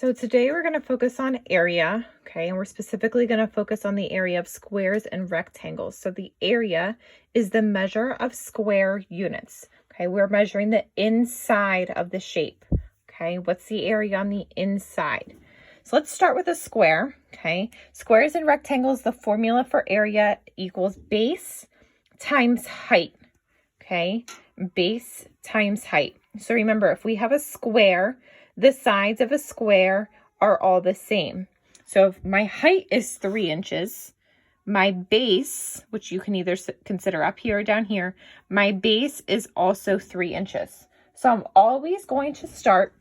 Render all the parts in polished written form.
So today we're going to focus on area, okay, and we're specifically going to focus on the area of squares and rectangles. So the area is the measure of square units, okay? We're measuring the inside of the shape, okay? What's the area on the inside? So let's start with a square, okay? Squares and rectangles, the formula for area equals base times height, okay? Base times height. So remember, if we have a square, the sides of a square are all the same. So if my height is 3 inches, my base, which you can either consider up here or down here, my base is also 3 inches. So I'm always going to start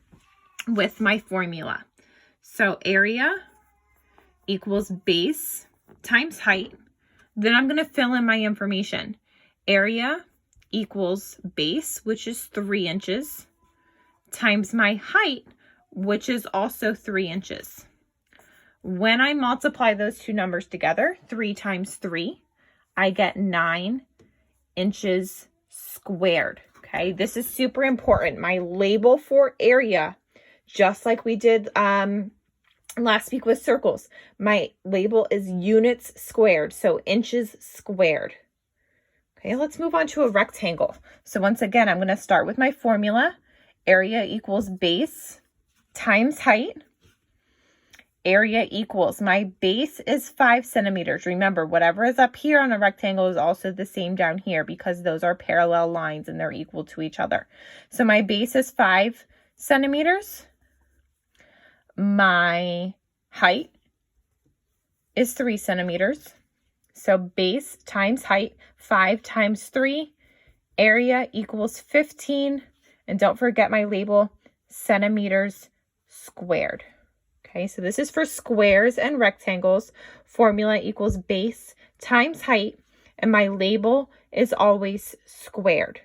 with my formula. So area equals base times height. Then I'm going to fill in my information. Area equals base, which is 3 inches, times my height, which is also 3 inches. When I multiply those two numbers together, 3 times 3, I get 9 inches squared. Okay, this is super important. My label for area, just like we did last week with circles, my label is units squared, so inches squared. Okay, let's move on to a rectangle. So once again, I'm going to start with my formula. Area equals base times height. Area equals, my base is 5 centimeters. Remember, whatever is up here on a rectangle is also the same down here because those are parallel lines and they're equal to each other. So my base is 5 centimeters. My height is 3 centimeters. So base times height, 5 times 3, area equals 15. And don't forget my label, centimeters squared. Okay, so this is for squares and rectangles. Formula equals base times height, and my label is always squared.